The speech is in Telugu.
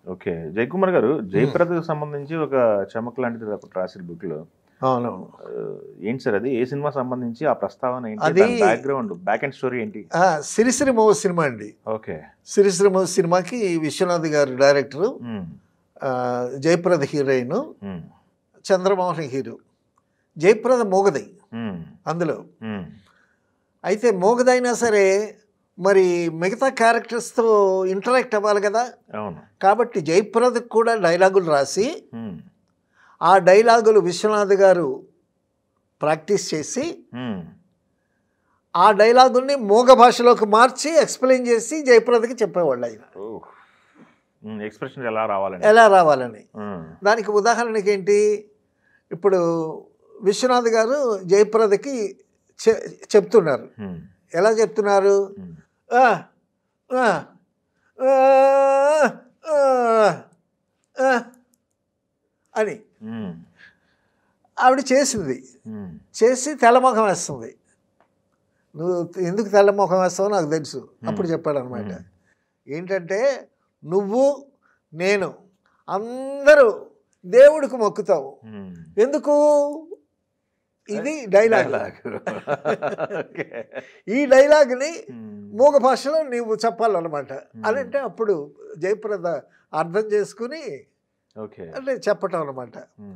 ఓకే. జయకుమార్ గారు జయప్రదకు సంబంధించి ఒక చమక్ లాంటిది ఒకటి రాసారు బుక్‌లో. అవునవును. ఏంటి సార్ అది? ఏ సినిమా సంబంధించి ఆ ప్రస్తావన ఏంటి? అది దాని బ్యాక్‌గ్రౌండ్, బ్యాక్ ఎండ్ స్టోరీ ఏంటి? సిరిసిరిమోవ సినిమా అండి. ఓకే. సిరిసిరిమోవ సినిమాకి విశ్వనాథ్ గారు డైరెక్టరు, హ్మ్. జయప్రద హీరోయిన్, హ్మ్. చంద్రమోహన్ హీరో. జయప్రద మూగది హ్మ్. అందులో. హ్మ్. అయితే మూగదైనా సరే మరి మిగతా క్యారెక్టర్స్తో ఇంటరాక్ట్ అవ్వాలి కదా. అవును. కాబట్టి జయప్రదకు కూడా డైలాగులు రాసి హ్మ్. ఆ డైలాగులు విశ్వనాథ్ గారు ప్రాక్టీస్ చేసి హ్మ్. ఆ డైలాగుల్ని మూగ భాషలోకి మార్చి ఎక్స్ప్లెయిన్ చేసి జయప్రదకి చెప్పేవాళ్ళు ఆయన ఓహ్! ఎక్స్‌ప్రెషన్స్ ఎలా రావాలని. ఎలా రావాలని. హ్మ్. దానికి ఉదాహరణకి ఏంటి, ఇప్పుడు విశ్వనాథ్ గారు జయప్రదకి చెప్తున్నారు. హ్మ్. ఎలా చెప్తున్నారు? హ్మ్. ఆ, ఆ, ఆ, ఆ, ఆ అని హ్మ్. ఆవిడ చేసింది. హ్మ్. చేసి తెల్లముఖం వేస్తుంది. నువ్వు ఎందుకు తెల్లముఖం వేస్తావో నాకు తెలుసు. అప్పుడు చెప్పాడు అనమాట. ఏంటంటే నువ్వు నేను అందరూ దేవుడికి మొక్కుతావు. హ్మ్. ఎందుకు? ఇది డైలాగ్. ఓకే. ఈ డైలాగ్ని హ్మ్. మూగ భాషలో నీవు చెప్పాలన్నమాట. అని అంటే అప్పుడు జయప్రద అర్థం చేసుకుని ఓకే. అంటే చెప్పటం అనమాట. హ్మ్.